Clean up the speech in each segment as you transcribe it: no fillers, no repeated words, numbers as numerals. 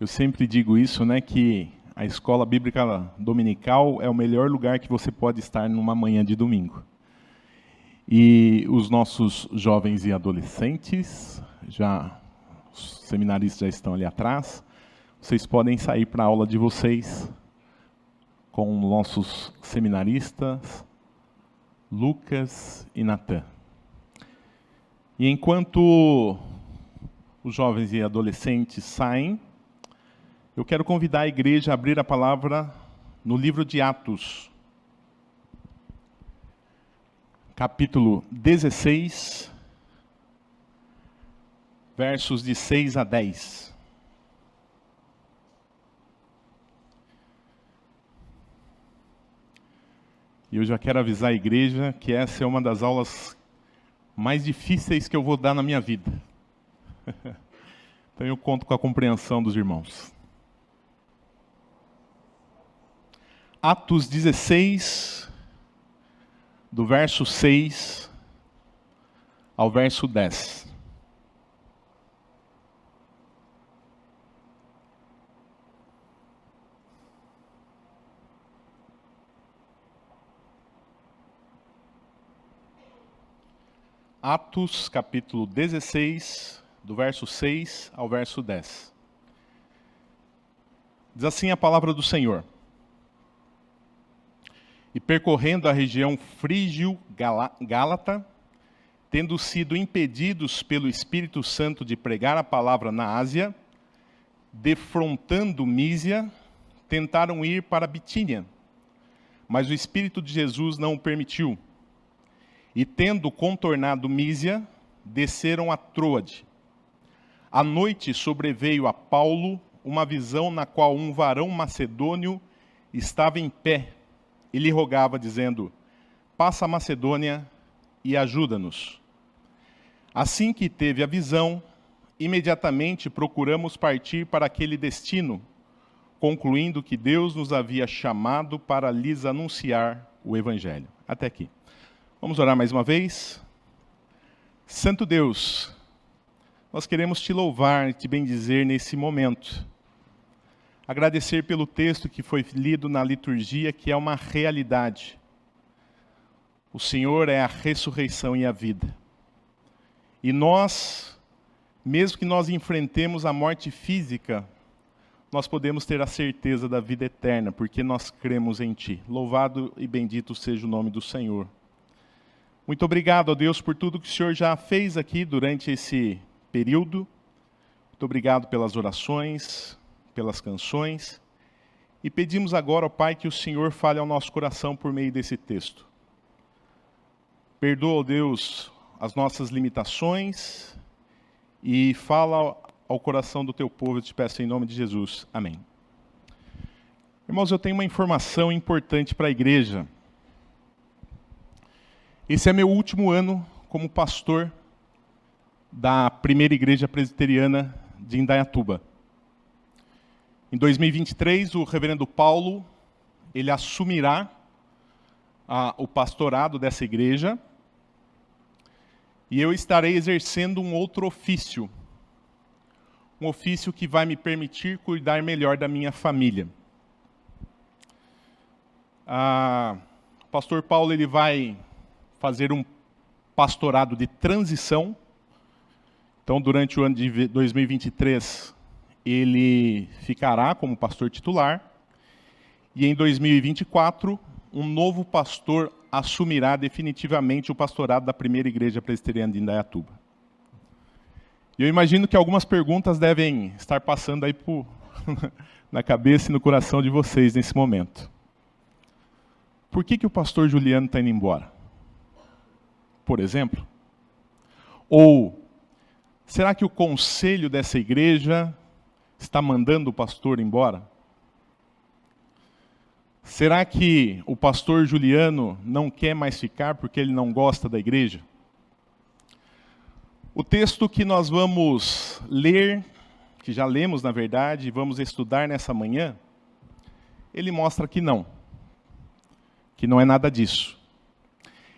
Eu sempre digo isso, né, que a escola bíblica dominical é o melhor lugar que você pode estar numa manhã de domingo. E os nossos jovens e adolescentes, os seminaristas já estão ali atrás, vocês podem sair para a aula de vocês com nossos seminaristas, Lucas e Natan. E enquanto os jovens e adolescentes saem, eu quero convidar a igreja a abrir a palavra no livro de Atos, capítulo 16, versos de 6 a 10. E eu já quero avisar a igreja que essa é uma das aulas mais difíceis que eu vou dar na minha vida. Então eu conto com a compreensão dos irmãos. Atos 16, do verso 6 ao verso 10. Atos, capítulo 16, do verso 6 ao verso 10. Diz assim a palavra do Senhor. E percorrendo a região frígio-gálata, tendo sido impedidos pelo Espírito Santo de pregar a palavra na Ásia, defrontando Mísia, tentaram ir para Bitínia, mas o Espírito de Jesus não o permitiu. E tendo contornado Mísia, desceram a Troade. À noite sobreveio a Paulo uma visão na qual um varão macedônio estava em pé, e lhe rogava, dizendo: passa a Macedônia e ajuda-nos. Assim que teve a visão, imediatamente procuramos partir para aquele destino, concluindo que Deus nos havia chamado para lhes anunciar o Evangelho. Até aqui. Vamos orar mais uma vez? Santo Deus, nós queremos te louvar e te bendizer nesse momento. Agradecer pelo texto que foi lido na liturgia, que é uma realidade. O Senhor é a ressurreição e a vida. E nós, mesmo que nós enfrentemos a morte física, nós podemos ter a certeza da vida eterna, porque nós cremos em Ti. Louvado e bendito seja o nome do Senhor. Muito obrigado, ó Deus, por tudo que o Senhor já fez aqui durante esse período. Muito obrigado pelas orações, pelas canções, e pedimos agora, ó Pai, que o Senhor fale ao nosso coração por meio desse texto. Perdoa, ó Deus, as nossas limitações e fala ao coração do Teu povo, eu te peço em nome de Jesus. Amém. Irmãos, eu tenho uma informação importante para a igreja. Esse é meu último ano como pastor da primeira igreja presbiteriana de Indaiatuba. Em 2023, o reverendo Paulo, ele assumirá o pastorado dessa igreja, e eu estarei exercendo um outro ofício, um ofício que vai me permitir cuidar melhor da minha família. O pastor Paulo, ele vai fazer um pastorado de transição. Então, durante o ano de 2023, ele ficará como pastor titular, e em 2024, um novo pastor assumirá definitivamente o pastorado da primeira igreja presbiteriana de Indaiatuba. E eu imagino que algumas perguntas devem estar passando aí na cabeça e no coração de vocês nesse momento. Por que o pastor Juliano está indo embora? Por exemplo? Ou, será que o conselho dessa igreja está mandando o pastor embora? Será que o pastor Juliano não quer mais ficar porque ele não gosta da igreja? O texto que nós vamos ler, que já lemos na verdade, e vamos estudar nessa manhã, ele mostra que não é nada disso.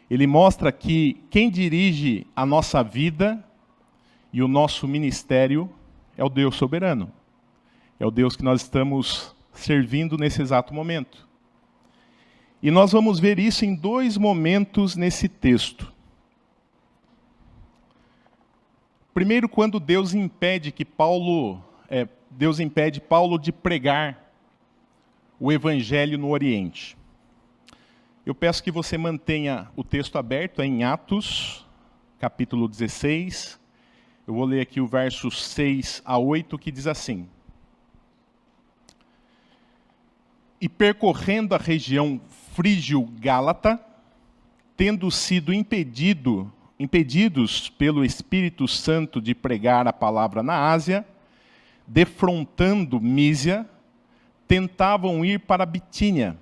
Ele mostra que quem dirige a nossa vida e o nosso ministério é o Deus soberano. É o Deus que nós estamos servindo nesse exato momento. E nós vamos ver isso em dois momentos nesse texto. Primeiro, quando Deus impede Paulo de pregar o evangelho no Oriente. Eu peço que você mantenha o texto aberto em Atos, capítulo 16. Eu vou ler aqui o versos 6 a 8, que diz assim: E percorrendo a região frígio-gálata, tendo sido impedidos pelo Espírito Santo de pregar a palavra na Ásia, defrontando Mísia, tentavam ir para Bitínia,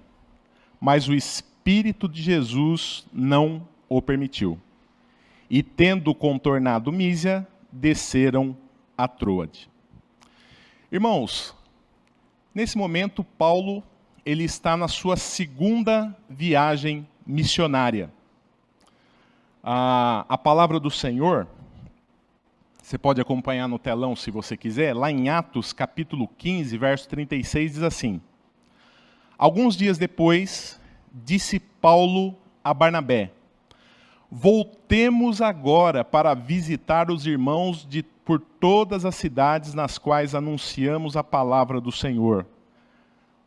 mas o Espírito de Jesus não o permitiu. E tendo contornado Mísia, desceram a Troade. Irmãos, nesse momento Paulo ele está na sua segunda viagem missionária. A palavra do Senhor, você pode acompanhar no telão se você quiser, lá em Atos capítulo 15, verso 36, diz assim: Alguns dias depois, disse Paulo a Barnabé: Voltemos agora para visitar os irmãos por todas as cidades nas quais anunciamos a palavra do Senhor,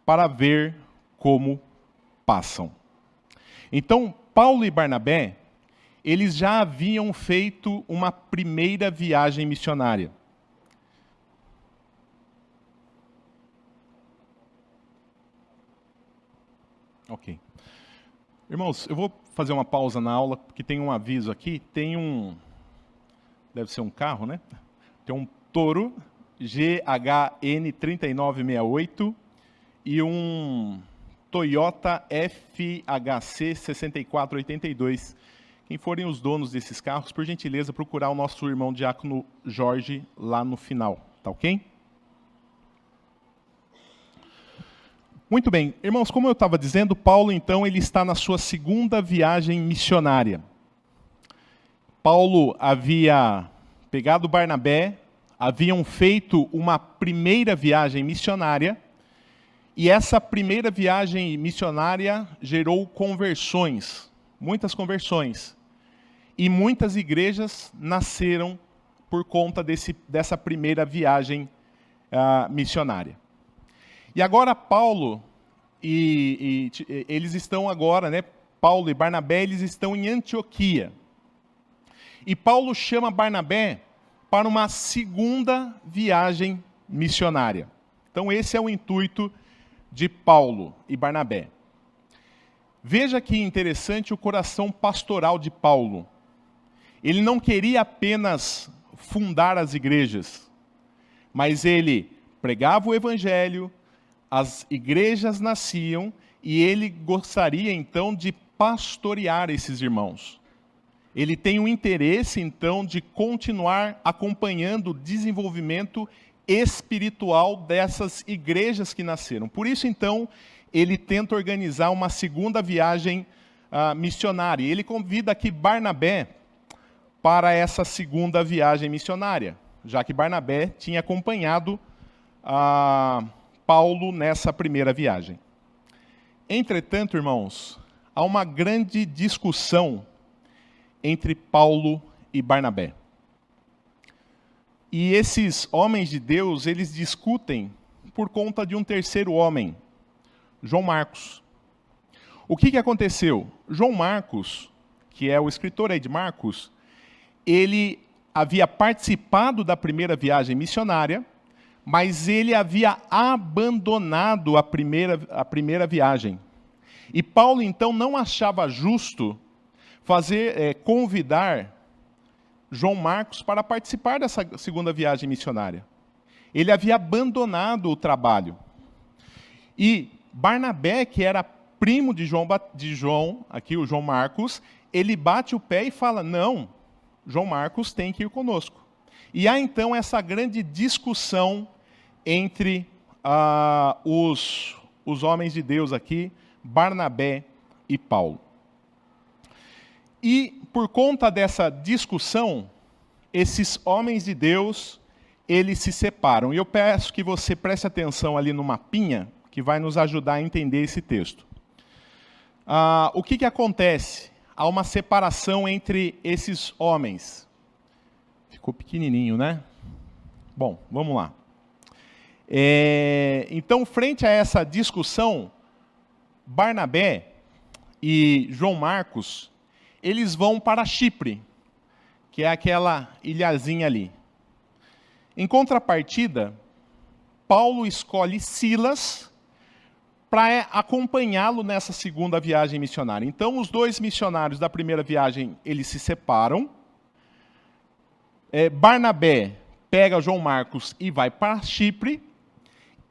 para ver como passam. Então, Paulo e Barnabé, eles já haviam feito uma primeira viagem missionária. Ok. Irmãos, eu vou fazer uma pausa na aula, porque tem um aviso aqui. Deve ser um carro, né? Tem um Toro GHN 3968 e um Toyota FHC 6482. Quem forem os donos desses carros, por gentileza, procurar o nosso irmão diácono Jorge lá no final, tá ok? Muito bem, irmãos, como eu estava dizendo, Paulo, então, ele está na sua segunda viagem missionária. Paulo havia pegado Barnabé, haviam feito uma primeira viagem missionária, e essa primeira viagem missionária gerou conversões, muitas conversões. E muitas igrejas nasceram por conta dessa primeira viagem missionária. E agora Paulo, eles estão agora, né, Paulo e Barnabé, eles estão em Antioquia. E Paulo chama Barnabé para uma segunda viagem missionária. Então esse é o intuito de Paulo e Barnabé. Veja que interessante o coração pastoral de Paulo. Ele não queria apenas fundar as igrejas, mas ele pregava o evangelho, as igrejas nasciam, e ele gostaria então de pastorear esses irmãos. Ele tem o interesse então de continuar acompanhando o desenvolvimento espiritual dessas igrejas que nasceram. Por isso então, ele tenta organizar uma segunda viagem missionária. Ele convida aqui Barnabé para essa segunda viagem missionária, já que Barnabé tinha acompanhado Paulo nessa primeira viagem. Entretanto, irmãos, há uma grande discussão entre Paulo e Barnabé. E esses homens de Deus, eles discutem por conta de um terceiro homem, João Marcos. O que aconteceu? João Marcos, que é o escritor aí de Marcos, ele havia participado da primeira viagem missionária, mas ele havia abandonado a primeira viagem. E Paulo, então, não achava justo convidar João Marcos para participar dessa segunda viagem missionária. Ele havia abandonado o trabalho. E Barnabé, que era primo de João, aqui o João Marcos, ele bate o pé e fala: não, João Marcos tem que ir conosco. E há então essa grande discussão entre os homens de Deus aqui, Barnabé e Paulo. E por conta dessa discussão, esses homens de Deus, eles se separam. E eu peço que você preste atenção ali no mapinha, que vai nos ajudar a entender esse texto. O que acontece? Há uma separação entre esses homens. Ficou pequenininho, né? Bom, vamos lá. Então, frente a essa discussão, Barnabé e João Marcos, eles vão para Chipre, que é aquela ilhazinha ali. Em contrapartida, Paulo escolhe Silas para acompanhá-lo nessa segunda viagem missionária. Então, os dois missionários da primeira viagem, eles se separam. Barnabé pega João Marcos e vai para Chipre.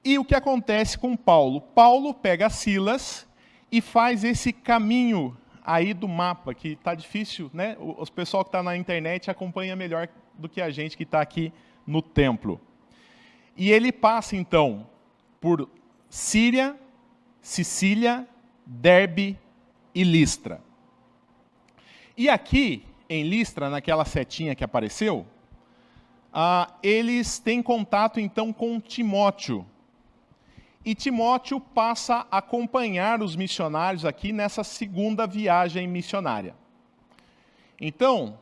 E o que acontece com Paulo? Paulo pega Silas e faz esse caminho aí do mapa, que está difícil, né? O pessoal que está na internet acompanha melhor do que a gente que está aqui no templo. E ele passa, então, por Síria, Sicília, Derbe e Listra. E aqui, em Listra, naquela setinha que apareceu, eles têm contato, então, com Timóteo. E Timóteo passa a acompanhar os missionários aqui nessa segunda viagem missionária. Então,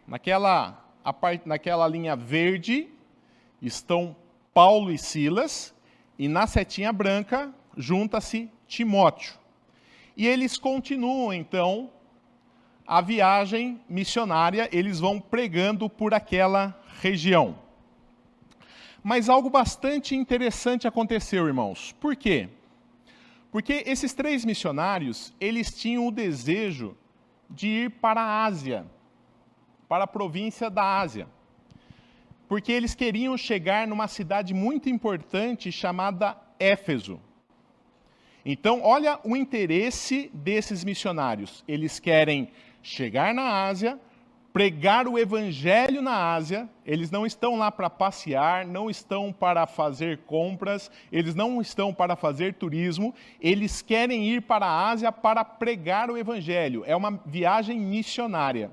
naquela linha verde estão Paulo e Silas, e na setinha branca junta-se Timóteo. E eles continuam, então, a viagem missionária, eles vão pregando por aquela região. Mas algo bastante interessante aconteceu, irmãos. Por quê? Porque esses três missionários, eles tinham o desejo de ir para a Ásia, para a província da Ásia. Porque eles queriam chegar numa cidade muito importante chamada Éfeso. Então, olha o interesse desses missionários. Eles querem chegar na Ásia, pregar o evangelho na Ásia. Eles não estão lá para passear, não estão para fazer compras, eles não estão para fazer turismo, eles querem ir para a Ásia para pregar o evangelho. É uma viagem missionária.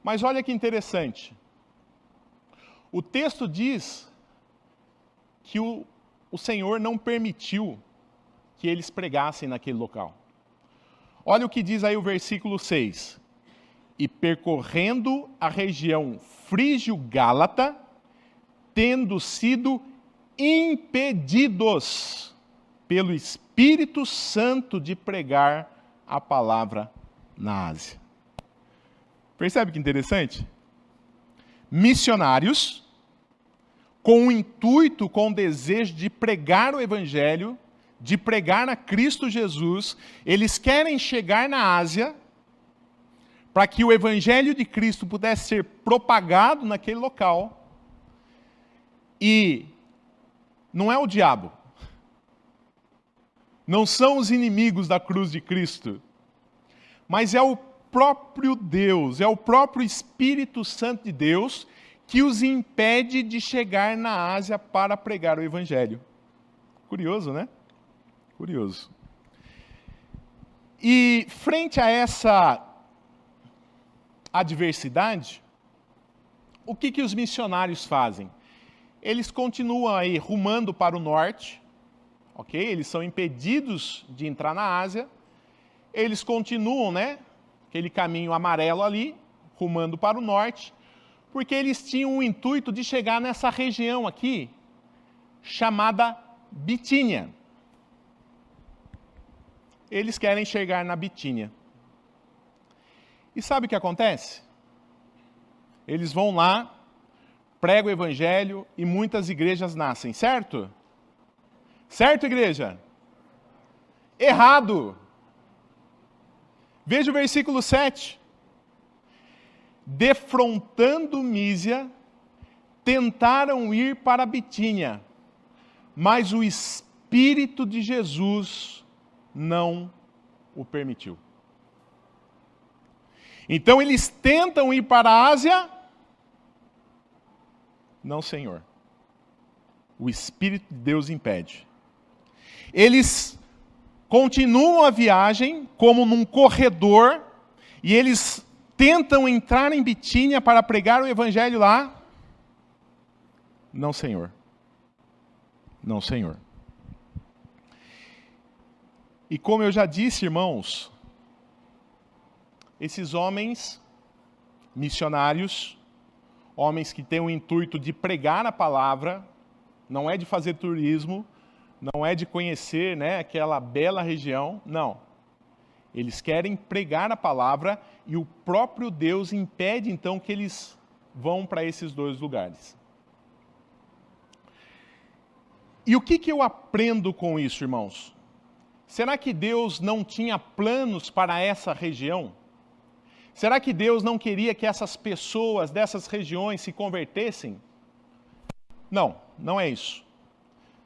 Mas olha que interessante. O texto diz que o Senhor não permitiu que eles pregassem naquele local. Olha o que diz aí o versículo 6. E percorrendo a região frígio-gálata, tendo sido impedidos pelo Espírito Santo de pregar a palavra na Ásia. Percebe que interessante? Missionários, com o intuito, com o desejo de pregar o Evangelho, de pregar a Cristo Jesus, eles querem chegar na Ásia, para que o Evangelho de Cristo pudesse ser propagado naquele local. E não é o diabo, não são os inimigos da cruz de Cristo, mas é o próprio Deus, é o próprio Espírito Santo de Deus que os impede de chegar na Ásia para pregar o Evangelho. Curioso, né? Curioso. E frente a essa adversidade, o que os missionários fazem? Eles continuam aí rumando para o norte, ok? Eles são impedidos de entrar na Ásia, eles continuam, né? Aquele caminho amarelo ali, rumando para o norte, porque eles tinham o intuito de chegar nessa região aqui, chamada Bitínia. Eles querem chegar na Bitínia. E sabe o que acontece? Eles vão lá, pregam o evangelho e muitas igrejas nascem, certo? Certo, igreja? Errado! Veja o versículo 7. Defrontando Mísia, tentaram ir para Bitínia, mas o Espírito de Jesus não o permitiu. Então eles tentam ir para a Ásia. Não, Senhor. O Espírito de Deus impede. Eles continuam a viagem como num corredor e eles tentam entrar em Bitínia para pregar o evangelho lá. Não, Senhor. Não, Senhor. E como eu já disse, irmãos, esses homens missionários, homens que têm o intuito de pregar a palavra, não é de fazer turismo, não é de conhecer, né, aquela bela região, não. Eles querem pregar a palavra e o próprio Deus impede então que eles vão para esses dois lugares. E o que eu aprendo com isso, irmãos? Será que Deus não tinha planos para essa região? Será que Deus não queria que essas pessoas dessas regiões se convertessem? Não, não é isso.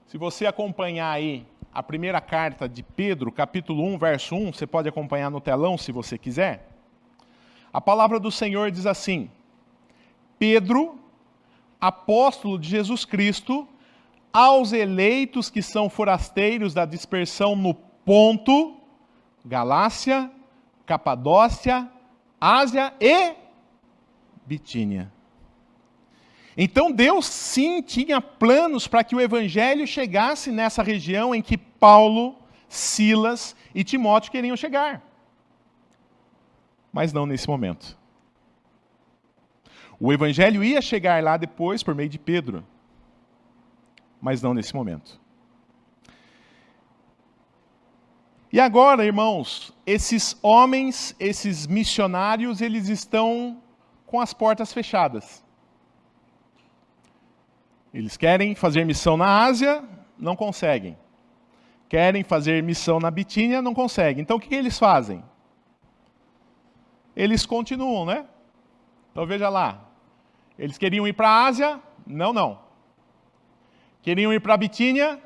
Se você acompanhar aí a primeira carta de Pedro, capítulo 1, verso 1, você pode acompanhar no telão se você quiser. A palavra do Senhor diz assim: Pedro, apóstolo de Jesus Cristo, aos eleitos que são forasteiros da dispersão no Ponto, Galácia, Capadócia, Ásia e Bitínia. Então Deus sim tinha planos para que o evangelho chegasse nessa região em que Paulo, Silas e Timóteo queriam chegar. Mas não nesse momento. O evangelho ia chegar lá depois por meio de Pedro. Mas não nesse momento. E agora, irmãos, esses homens, esses missionários, eles estão com as portas fechadas. Eles querem fazer missão na Ásia, não conseguem. Querem fazer missão na Bitínia, não conseguem. Então o que eles fazem? Eles continuam, né? Então veja lá. Eles queriam ir para a Ásia? Não. Queriam ir para a Bitínia?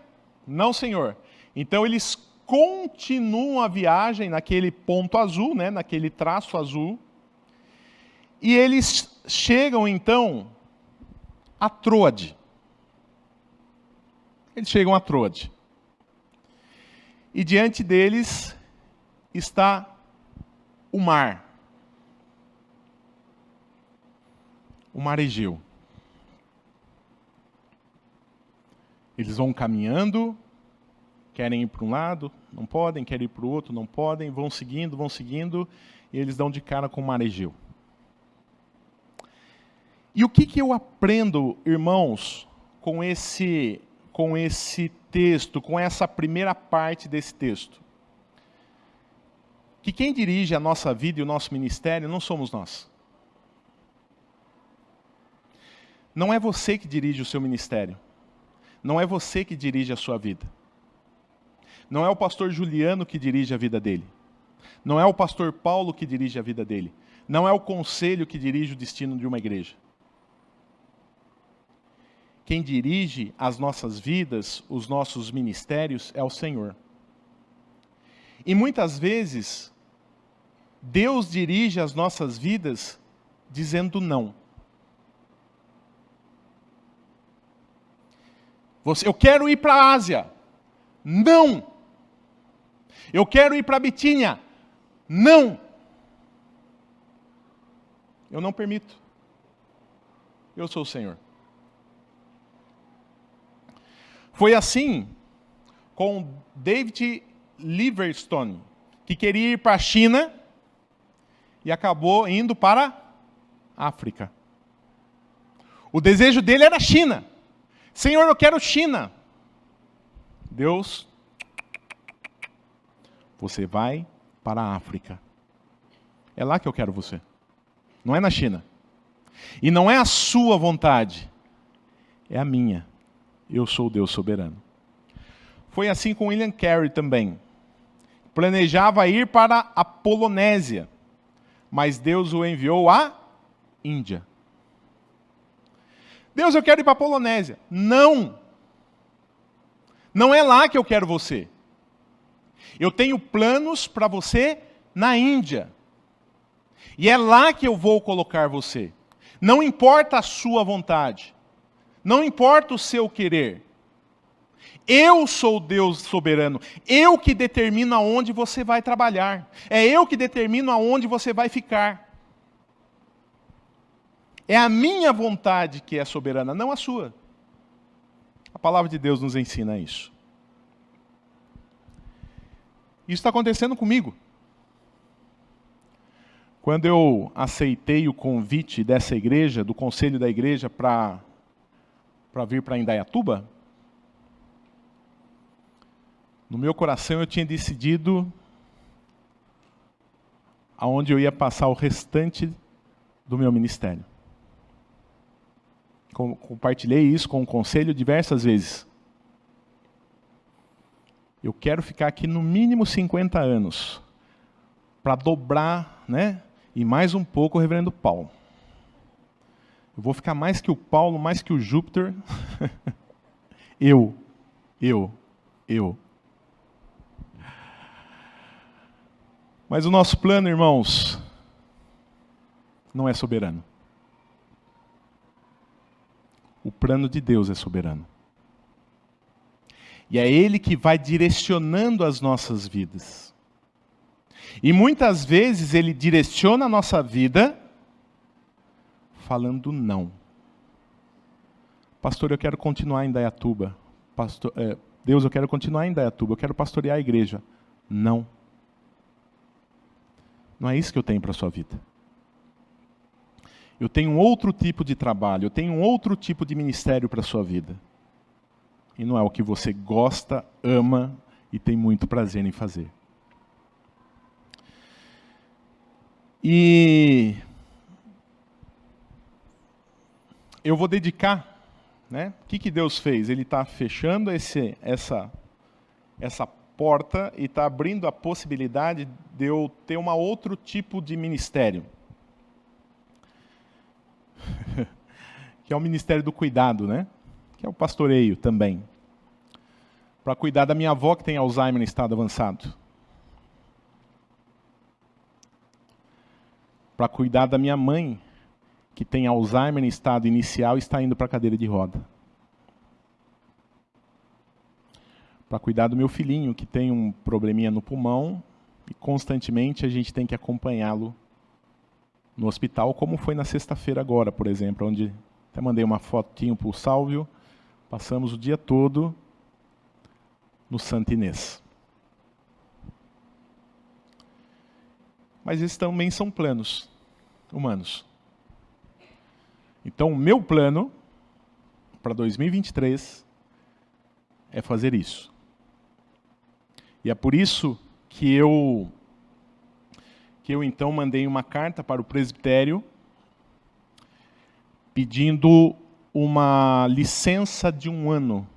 Não, Senhor. Então eles continuam a viagem naquele ponto azul, né? Naquele traço azul. E eles chegam então a Troade. Eles chegam a Troade. E diante deles está o mar. O mar Egeu. Eles vão caminhando, querem ir para um lado, não podem, querem ir para o outro, não podem, vão seguindo, e eles dão de cara com o mar Egeu. E o que eu aprendo, irmãos, com esse texto, com essa primeira parte desse texto? Que quem dirige a nossa vida e o nosso ministério não somos nós. Não é você que dirige o seu ministério. Não é você que dirige a sua vida. Não é o pastor Juliano que dirige a vida dele. Não é o pastor Paulo que dirige a vida dele. Não é o conselho que dirige o destino de uma igreja. Quem dirige as nossas vidas, os nossos ministérios, é o Senhor. E muitas vezes, Deus dirige as nossas vidas dizendo não. Eu quero ir para a Ásia. Não. Eu quero ir para a Bitínia. Não. Eu não permito. Eu sou o Senhor. Foi assim com David Livingstone, que queria ir para a China e acabou indo para a África. O desejo dele era a China. Senhor, eu quero China. Deus, você vai para a África. É lá que eu quero você. Não é na China. E não é a sua vontade, é a minha. Eu sou o Deus soberano. Foi assim com William Carey também. Planejava ir para a Polinésia, mas Deus o enviou à Índia. Deus, eu quero ir para a Polinésia. Não! Não é lá que eu quero você. Eu tenho planos para você na Índia. E é lá que eu vou colocar você. Não importa a sua vontade. Não importa o seu querer. Eu sou o Deus soberano. Eu que determino aonde você vai trabalhar. É eu que determino aonde você vai ficar. É a minha vontade que é soberana, não a sua. palavra de Deus nos ensina isso. Isso está acontecendo comigo. Quando eu aceitei o convite dessa igreja, do conselho da igreja, para vir para Indaiatuba, no meu coração eu tinha decidido aonde eu ia passar o restante do meu ministério. Compartilhei isso com o conselho diversas vezes. Eu quero ficar aqui no mínimo 50 anos, para dobrar, né? E mais um pouco o reverendo Paulo. Eu vou ficar mais que o Paulo, mais que o Júpiter. Eu. Mas o nosso plano, irmãos, não é soberano. O plano de Deus é soberano. E é Ele que vai direcionando as nossas vidas. E muitas vezes Ele direciona a nossa vida falando não. Pastor, eu quero continuar em Indaiatuba. Deus, eu quero continuar em Indaiatuba. Eu quero pastorear a igreja. Não. Não é isso que eu tenho para a sua vida. Eu tenho um outro tipo de trabalho. Eu tenho um outro tipo de ministério para a sua vida. E não é o que você gosta, ama e tem muito prazer em fazer. E eu vou dedicar, né? O que Deus fez? Ele está fechando essa porta e está abrindo a possibilidade de eu ter um outro tipo de ministério. Que é o ministério do cuidado, né? Que é o pastoreio também. Para cuidar da minha avó que tem Alzheimer em estado avançado. Para cuidar da minha mãe, que tem Alzheimer em estado inicial e está indo para a cadeira de roda. Para cuidar do meu filhinho, que tem um probleminha no pulmão, e constantemente a gente tem que acompanhá-lo no hospital, como foi na sexta-feira agora, por exemplo, onde até mandei uma fotinho para o Sálvio, passamos o dia todo no Santa Inês. Mas esses também são planos humanos. Então, o meu plano para 2023 é fazer isso. E é por isso que eu então mandei uma carta para o presbitério pedindo uma licença de 1 ano,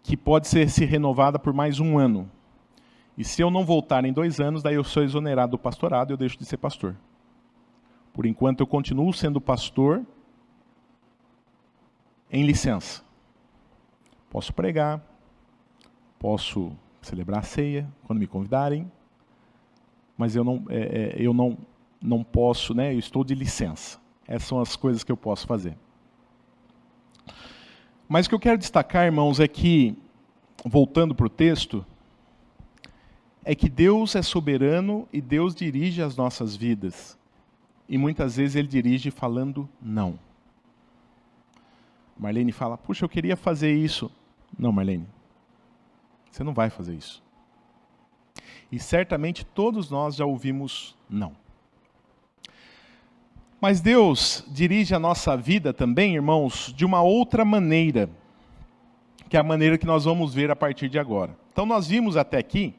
que pode ser renovada por mais 1 ano. E se eu não voltar em 2 anos, daí eu sou exonerado do pastorado e eu deixo de ser pastor. Por enquanto eu continuo sendo pastor em licença. Posso pregar, posso celebrar a ceia quando me convidarem, mas eu não posso, né? Eu estou de licença. Essas são as coisas que eu posso fazer. Mas o que eu quero destacar, irmãos, é que, voltando para o texto, é que Deus é soberano e Deus dirige as nossas vidas. E muitas vezes Ele dirige falando não. Marlene fala, puxa, eu queria fazer isso. Não, Marlene, você não vai fazer isso. E certamente todos nós já ouvimos não. Mas Deus dirige a nossa vida também, irmãos, de uma outra maneira, que é a maneira que nós vamos ver a partir de agora. Então nós vimos até aqui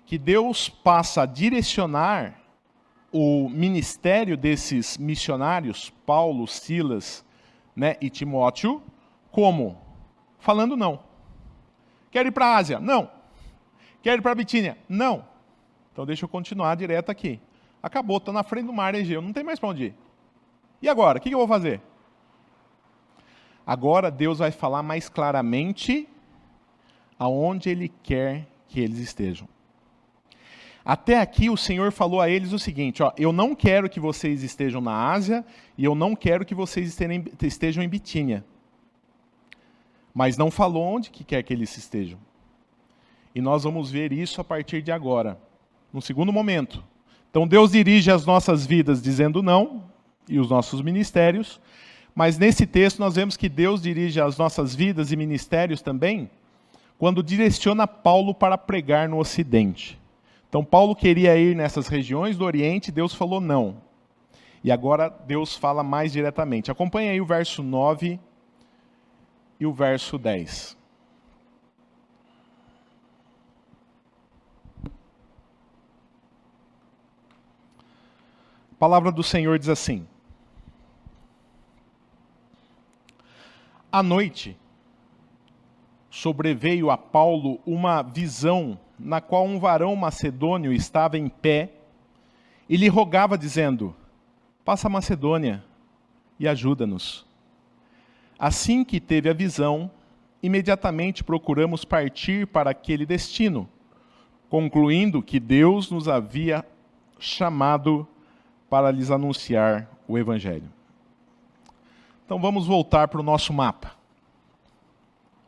que Deus passa a direcionar o ministério desses missionários, Paulo, Silas, né, e Timóteo, como? Falando não. Quero ir para a Ásia? Não. Quero ir para a Bitínia? Não. Então deixa eu continuar direto aqui. Acabou, estou na frente do mar Egeu, não tem mais para onde ir. E agora, o que eu vou fazer? Agora Deus vai falar mais claramente aonde Ele quer que eles estejam. Até aqui o Senhor falou a eles o seguinte, ó, eu não quero que vocês estejam na Ásia e eu não quero que vocês estejam em Bitínia. Mas não falou onde que quer que eles estejam. E nós vamos ver isso a partir de agora, no segundo momento. Então Deus dirige as nossas vidas dizendo não, e os nossos ministérios, Mas nesse texto nós vemos que Deus dirige as nossas vidas e ministérios também, quando direciona Paulo para pregar no Ocidente. Então Paulo queria ir nessas regiões do Oriente, Deus falou não. E agora Deus fala mais diretamente. Acompanhe aí o verso 9 e o verso 10. A palavra do Senhor diz assim: à noite, sobreveio a Paulo uma visão na qual um varão macedônio estava em pé e lhe rogava, dizendo: passa a Macedônia e ajuda-nos. Assim que teve a visão, imediatamente procuramos partir para aquele destino, concluindo que Deus nos havia chamado para lhes anunciar o Evangelho. Então vamos voltar para o nosso mapa.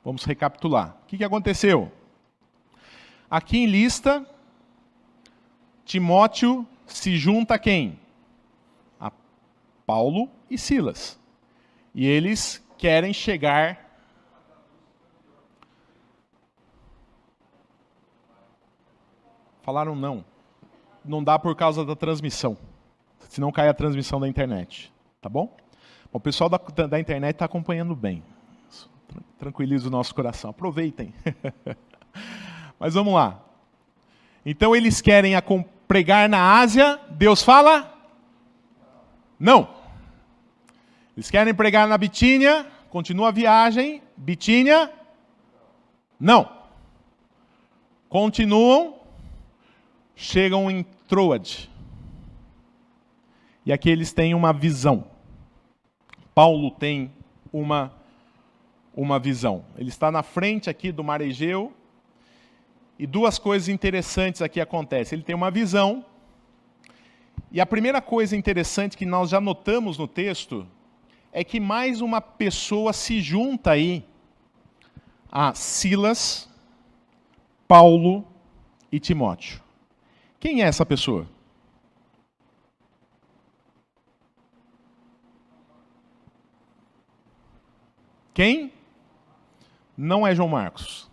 Vamos recapitular. O que aconteceu? Aqui em Listra, Timóteo se junta a quem? A Paulo e Silas. E eles querem chegar... Falaram não. Não dá por causa da transmissão. Senão cai a transmissão da internet. Tá bom? O pessoal da internet está acompanhando bem. Tranquiliza o nosso coração. Aproveitem. Mas vamos lá. Então eles querem pregar na Ásia. Deus fala? Não. Eles querem pregar na Bitínia. Continua a viagem. Bitínia? Não. Continuam. Chegam em Troade. E aqui eles têm uma visão. Paulo tem uma visão. Ele está na frente aqui do Mar Egeu. E duas coisas interessantes aqui acontecem. Ele tem uma visão. E a primeira coisa interessante que nós já notamos no texto é que mais uma pessoa se junta aí a Silas, Paulo e Timóteo. Quem é essa pessoa? Quem? Não é João Marcos.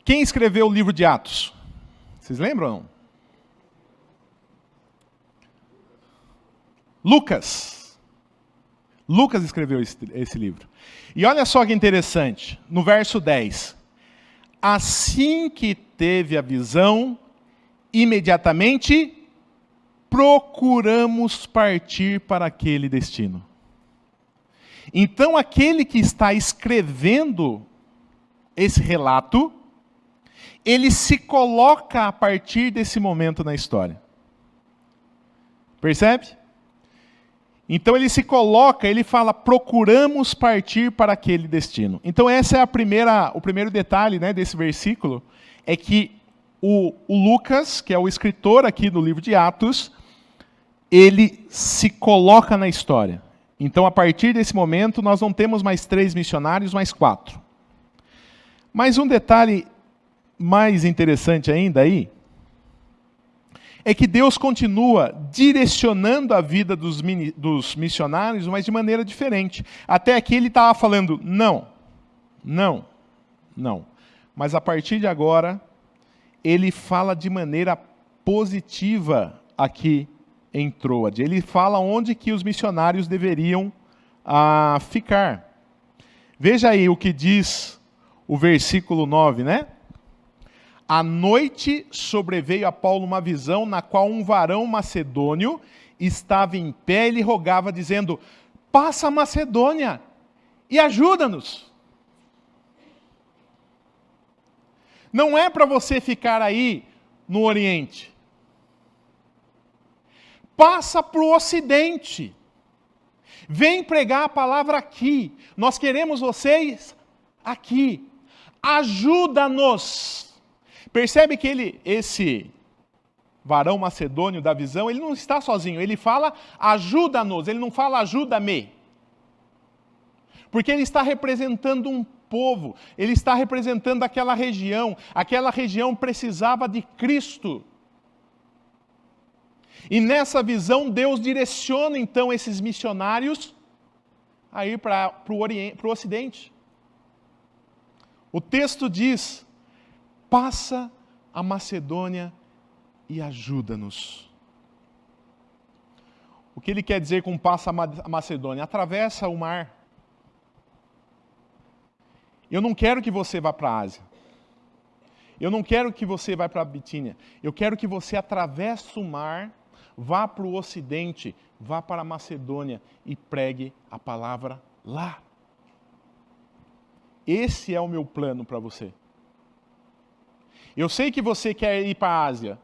Quem escreveu o livro de Atos? Vocês lembram ou não? Lucas. Lucas escreveu esse livro. E olha só que interessante, no verso 10. Assim que teve a visão, imediatamente procuramos partir para aquele destino. Então aquele que está escrevendo esse relato, ele se coloca a partir desse momento na história. Percebe? Então ele se coloca, ele fala, procuramos partir para aquele destino. Então essa é o primeiro detalhe, né, desse versículo, é que o Lucas, que é o escritor aqui do livro de Atos, ele se coloca na história. Então a partir desse momento nós não temos mais 3 missionários, mas 4. Mas um detalhe mais interessante ainda aí, é que Deus continua direcionando a vida dos missionários, mas de maneira diferente. Até aqui ele estava falando, não, não, não. Mas a partir de agora, ele fala de maneira positiva aqui em Troade. Ele fala onde que os missionários deveriam ficar. Veja aí o que diz o versículo 9, né? À noite sobreveio a Paulo uma visão na qual um varão macedônio estava em pé e lhe rogava, dizendo, passa a Macedônia e ajuda-nos. Não é para você ficar aí no Oriente. Passa para o Ocidente. Vem pregar a palavra aqui. Nós queremos vocês aqui. Ajuda-nos. Percebe que esse varão macedônio da visão, ele não está sozinho. Ele fala, ajuda-nos. Ele não fala, ajuda-me. Porque ele está representando um povo. Ele está representando aquela região. Aquela região precisava de Cristo. E nessa visão, Deus direciona então esses missionários a ir para o Ocidente. O texto diz: passa a Macedônia e ajuda-nos. O que ele quer dizer com passa a Macedônia? Atravessa o mar. Eu não quero que você vá para a Ásia. Eu não quero que você vá para a Bitínia. Eu quero que você atravesse o mar, vá para o Ocidente, vá para a Macedônia e pregue a palavra lá. Esse é o meu plano para você. Eu sei que você quer ir para a Ásia.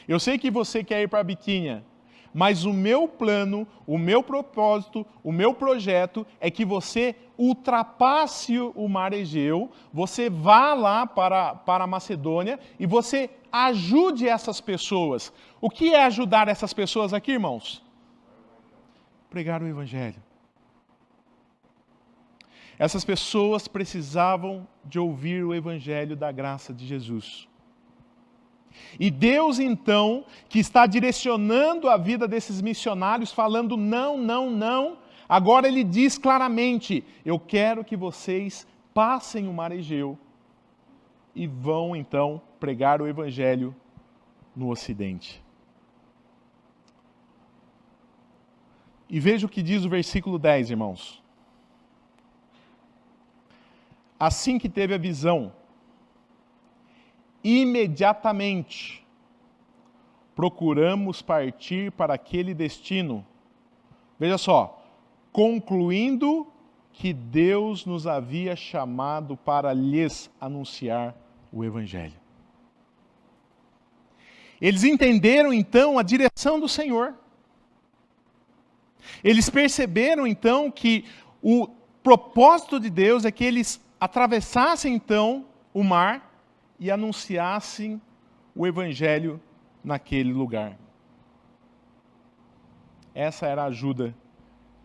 Eu sei que você quer ir para a Bitínia. Mas o meu plano, o meu propósito, o meu projeto é que você ultrapasse o mar Egeu, você vá lá para a Macedônia e você ajude essas pessoas. O que é ajudar essas pessoas aqui, irmãos? Pregar o Evangelho. Essas pessoas precisavam de ouvir o Evangelho da graça de Jesus. E Deus, então, que está direcionando a vida desses missionários, falando não, não, não, agora Ele diz claramente: eu quero que vocês passem o mar Egeu e vão, então, pregar o Evangelho no Ocidente. E veja o que diz o versículo 10, irmãos. Assim que teve a visão, imediatamente procuramos partir para aquele destino. Veja só, concluindo que Deus nos havia chamado para lhes anunciar o Evangelho. Eles entenderam então a direção do Senhor. Eles perceberam então que o propósito de Deus é que eles atravessassem então o mar e anunciassem o Evangelho naquele lugar. Essa era a ajuda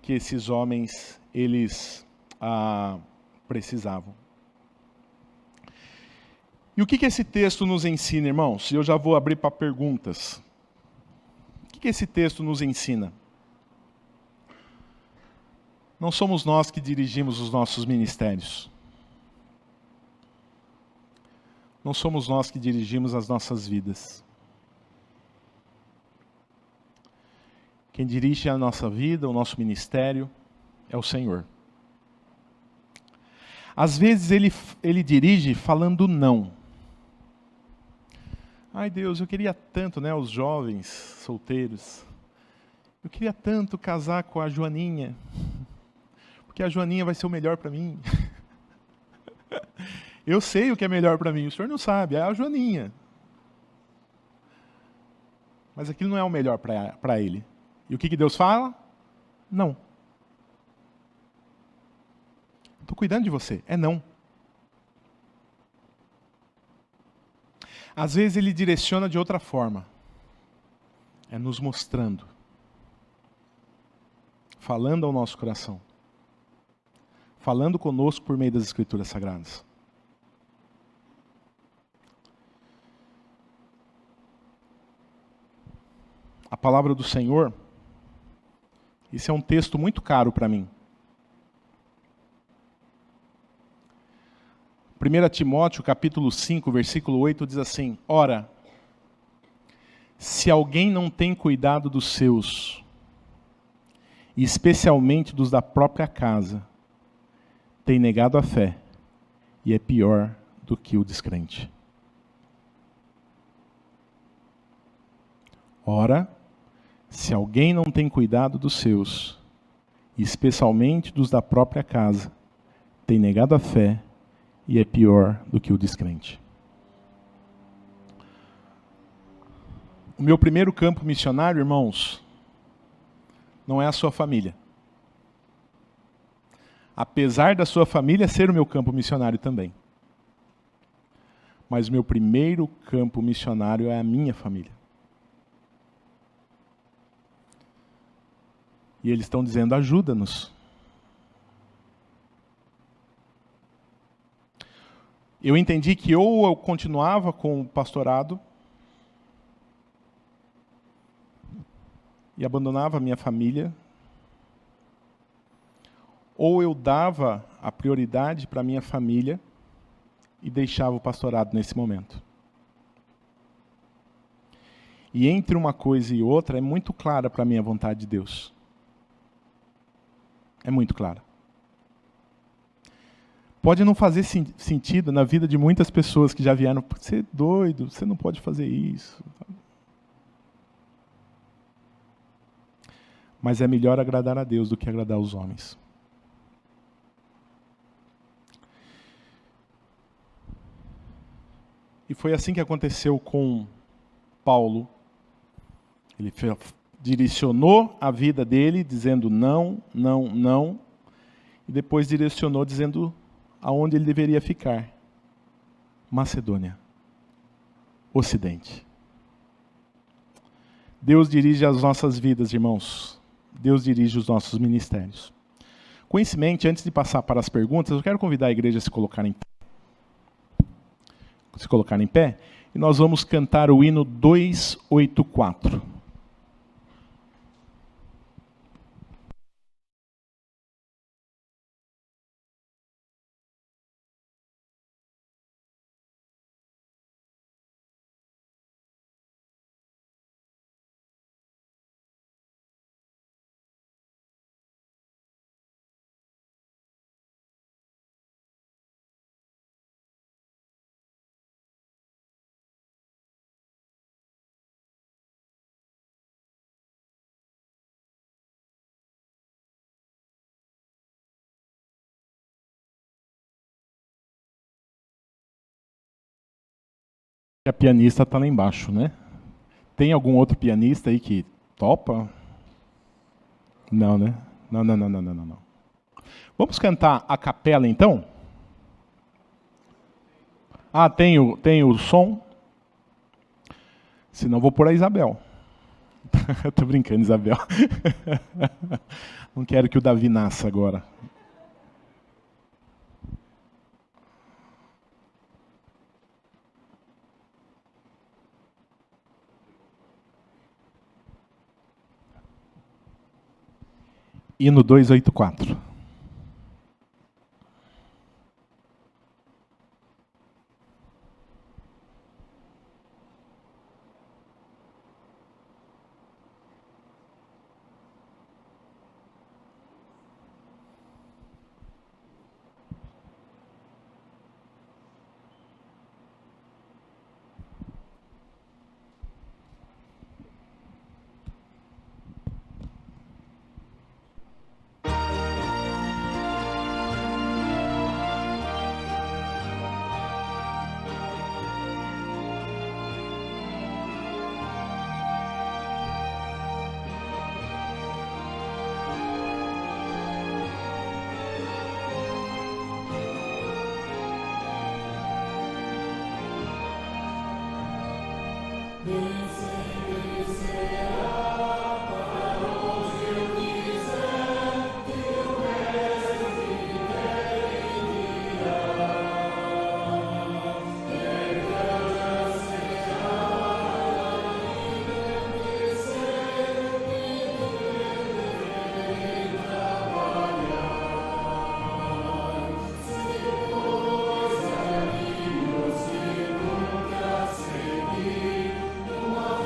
que esses homens, eles precisavam. E o que esse texto nos ensina, irmãos? Eu já vou abrir para perguntas. O que esse texto nos ensina? Não somos nós que dirigimos os nossos ministérios. Não somos nós que dirigimos as nossas vidas. Quem dirige a nossa vida, o nosso ministério, é o Senhor. Às vezes ele dirige falando não. Ai Deus, eu queria tanto, né, os jovens solteiros. Eu queria tanto casar com a Joaninha. Porque a Joaninha vai ser o melhor para mim. Eu sei o que é melhor para mim, o senhor não sabe, é a Joaninha. Mas aquilo não é o melhor para ele. E o que Deus fala? Não. Estou cuidando de você. É não. Às vezes ele direciona de outra forma. É nos mostrando. Falando ao nosso coração. Falando conosco por meio das Escrituras Sagradas. A palavra do Senhor, esse é um texto muito caro para mim. 1 Timóteo, capítulo 5, versículo 8, diz assim: ora, se alguém não tem cuidado dos seus, e especialmente dos da própria casa, tem negado a fé, e é pior do que o descrente. Ora, se alguém não tem cuidado dos seus, e especialmente dos da própria casa, tem negado a fé e é pior do que o descrente. O meu primeiro campo missionário, irmãos, não é a sua família. Apesar da sua família ser o meu campo missionário também. Mas o meu primeiro campo missionário é a minha família. E eles estão dizendo: ajuda-nos. Eu entendi que ou eu continuava com o pastorado, e abandonava a minha família, ou eu dava a prioridade para a minha família e deixava o pastorado nesse momento. E entre uma coisa e outra é muito clara para mim a vontade de Deus. É muito clara. Pode não fazer sentido na vida de muitas pessoas que já vieram. Você é doido, você não pode fazer isso. Mas é melhor agradar a Deus do que agradar os homens. E foi assim que aconteceu com Paulo. Ele direcionou a vida dele dizendo não, não, não. E depois direcionou dizendo aonde ele deveria ficar. Macedônia. Ocidente. Deus dirige as nossas vidas, irmãos. Deus dirige os nossos ministérios. Com isso em mente, antes de passar para as perguntas, eu quero convidar a igreja a se colocar em pé. Se colocar em pé, e nós vamos cantar o hino 284. A pianista está lá embaixo, né? Tem algum outro pianista aí que topa? Não, né? Não. Vamos cantar a capela, então? Ah, tem o som? Senão vou pôr a Isabel. Estou brincando, Isabel. Não quero que o Davi nasça agora. Hino 284. Uma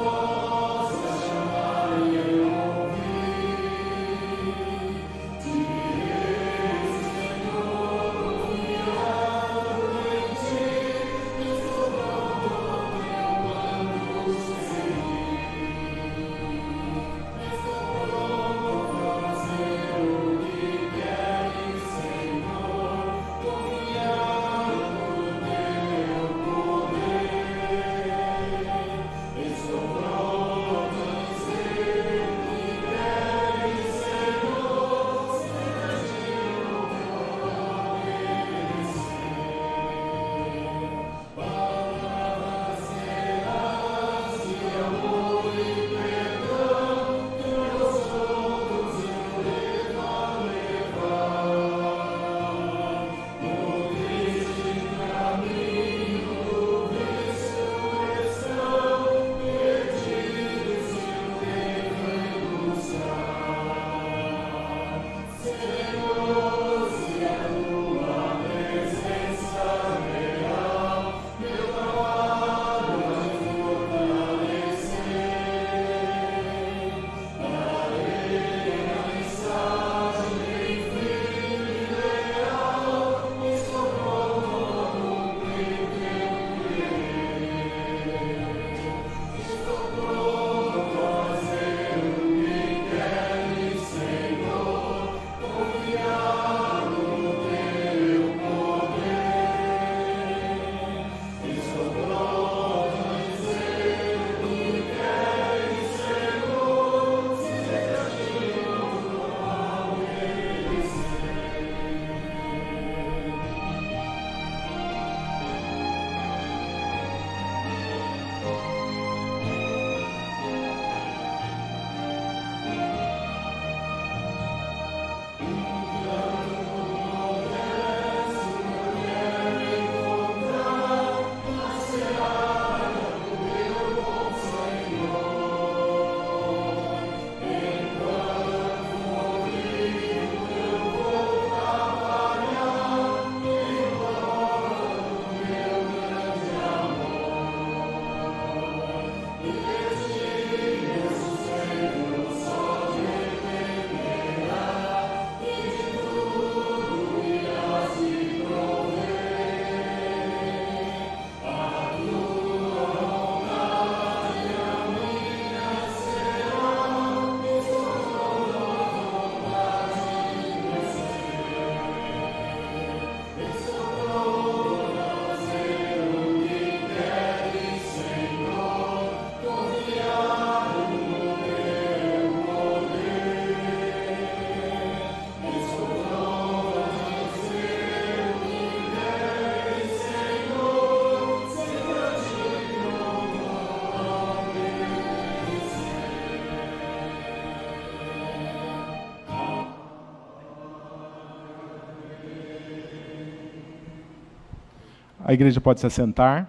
A igreja pode se assentar.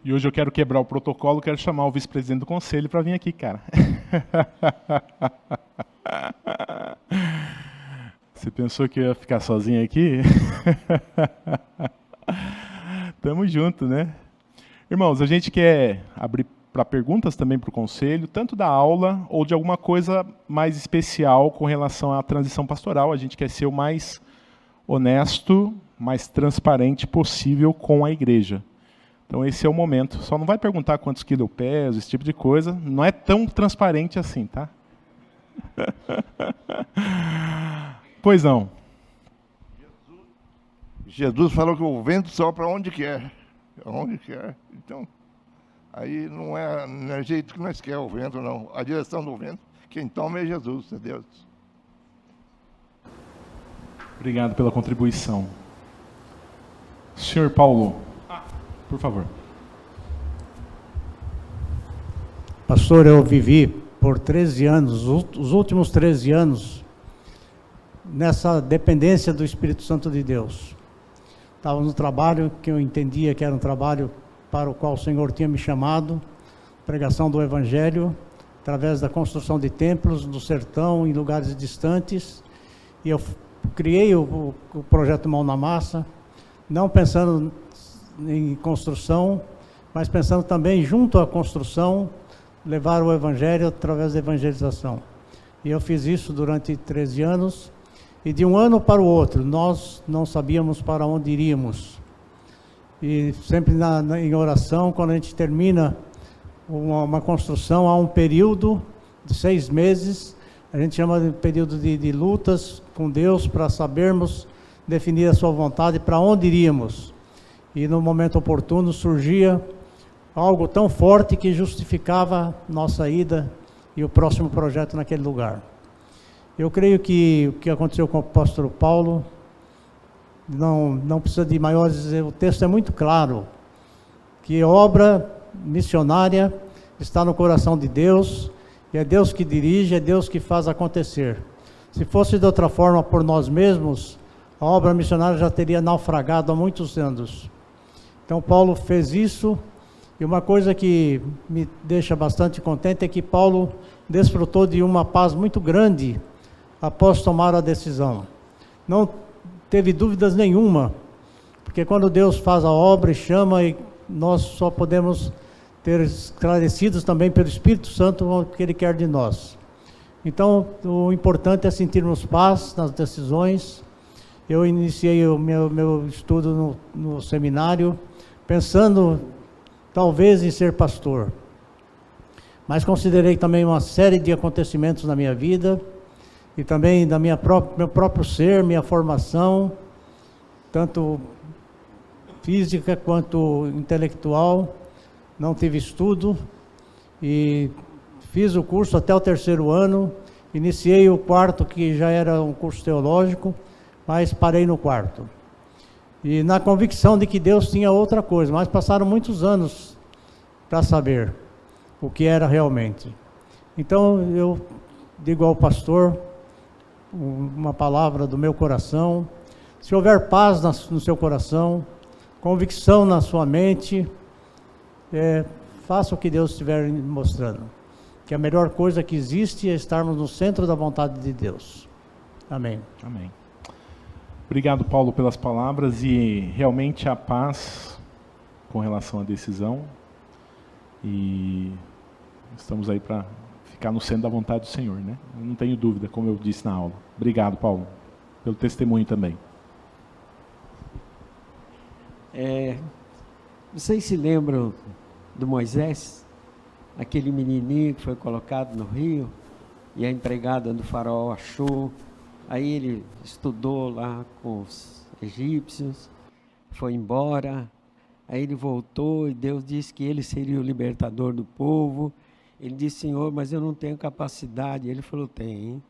E hoje eu quero quebrar o protocolo, quero chamar o vice-presidente do conselho para vir aqui, cara. Você pensou que eu ia ficar sozinho aqui? Tamo junto, né? Irmãos, a gente quer abrir para perguntas também para o conselho, tanto da aula ou de alguma coisa mais especial com relação à transição pastoral. A gente quer ser o mais honesto, mais transparente possível com a igreja. Então esse é o momento. Só não vai perguntar quantos quilos eu peso, esse tipo de coisa. Não é tão transparente assim, tá? Pois não. Jesus falou que o vento sopra onde quer. Onde quer. Então, aí não é jeito que nós quer o vento, não. A direção do vento, quem toma é Jesus, é Deus. Obrigado pela contribuição. Senhor Paulo, por favor. Pastor, eu vivi por 13 anos, os últimos 13 anos, nessa dependência do Espírito Santo de Deus. Estava no trabalho que eu entendia que era um trabalho para o qual o Senhor tinha me chamado, pregação do Evangelho, através da construção de templos no sertão, em lugares distantes. E eu criei o projeto Mão na Massa, não pensando em construção, mas pensando também junto à construção, levar o Evangelho através da evangelização. E eu fiz isso durante 13 anos, e de um ano para o outro, nós não sabíamos para onde iríamos. E sempre em oração, quando a gente termina uma construção, há um período de 6 meses, a gente chama de período de lutas com Deus, para sabermos definir a sua vontade, para onde iríamos. E no momento oportuno surgia algo tão forte que justificava nossa ida e o próximo projeto naquele lugar. Eu creio que o que aconteceu com o apóstolo Paulo não precisa de maiores, o texto é muito claro, que a obra missionária está no coração de Deus, e é Deus que dirige, é Deus que faz acontecer. Se fosse de outra forma por nós mesmos, a obra missionária já teria naufragado há muitos anos. Então Paulo fez isso, e uma coisa que me deixa bastante contente é que Paulo desfrutou de uma paz muito grande após tomar a decisão. Não teve dúvidas nenhuma, porque quando Deus faz a obra e chama, e nós só podemos ter esclarecidos também pelo Espírito Santo o que Ele quer de nós. Então, o importante é sentirmos paz nas decisões. Eu iniciei o meu estudo no seminário, pensando talvez em ser pastor, mas considerei também uma série de acontecimentos na minha vida, e também da meu próprio ser, minha formação, tanto física quanto intelectual. Não tive estudo, e fiz o curso até o 3º ano, iniciei o 4º, que já era um curso teológico, mas parei no 4º. E na convicção de que Deus tinha outra coisa, mas passaram muitos anos para saber o que era realmente. Então eu digo ao pastor, uma palavra do meu coração: se houver paz no seu coração, convicção na sua mente, faça o que Deus estiver mostrando, que a melhor coisa que existe é estarmos no centro da vontade de Deus. Amém. Amém. Obrigado, Paulo, pelas palavras, e realmente a paz com relação à decisão, e estamos aí para ficar no centro da vontade do Senhor, né? Eu não tenho dúvida, como eu disse na aula. Obrigado, Paulo, pelo testemunho também. Vocês se lembram do Moisés, aquele menininho que foi colocado no rio, e a empregada do faraó achou, aí ele estudou lá com os egípcios, foi embora, aí ele voltou e Deus disse que ele seria o libertador do povo. Ele disse: Senhor, mas eu não tenho capacidade. Ele falou: tem.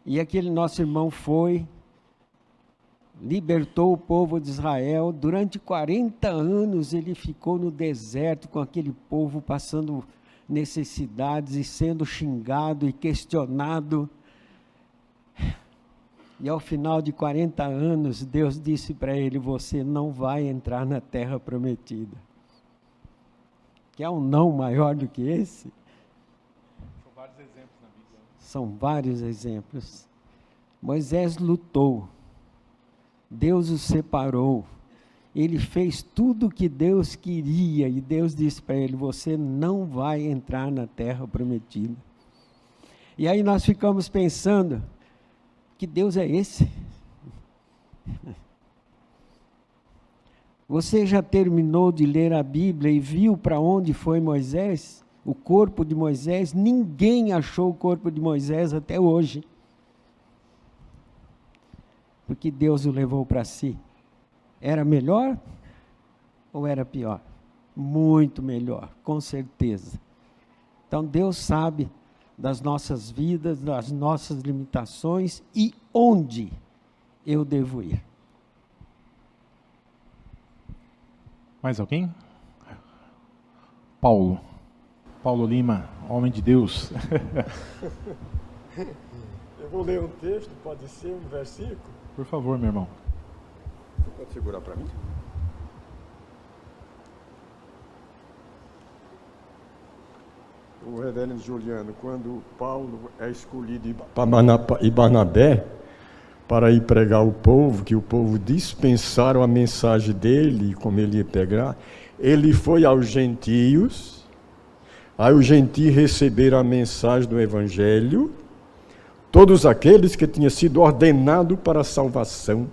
E aquele nosso irmão foi, libertou o povo de Israel. Durante 40 anos ele ficou no deserto com aquele povo, passando necessidades e sendo xingado e questionado. E ao final de 40 anos, Deus disse para ele, você não vai entrar na terra prometida. Quer um não maior do que esse? São vários exemplos na Bíblia. São vários exemplos. Moisés lutou. Deus o separou. Ele fez tudo o que Deus queria. E Deus disse para ele, você não vai entrar na terra prometida. E aí nós ficamos pensando, que Deus é esse? Você já terminou de ler a Bíblia e viu para onde foi Moisés? O corpo de Moisés? Ninguém achou o corpo de Moisés até hoje. Porque Deus o levou para si. Era melhor ou era pior? Muito melhor, com certeza. Então Deus sabe das nossas vidas, das nossas limitações e onde eu devo ir. Mais alguém? Paulo Lima, homem de Deus. Eu vou ler um texto, pode ser um versículo? Por favor, meu irmão. Você pode segurar para mim? O reverendo Juliano, quando Paulo é escolhido e Barnabé para ir pregar o povo, que o povo dispensaram a mensagem dele, como ele ia pregar, ele foi aos gentios, aí os gentios receberam a mensagem do evangelho, todos aqueles que tinham sido ordenados para a salvação.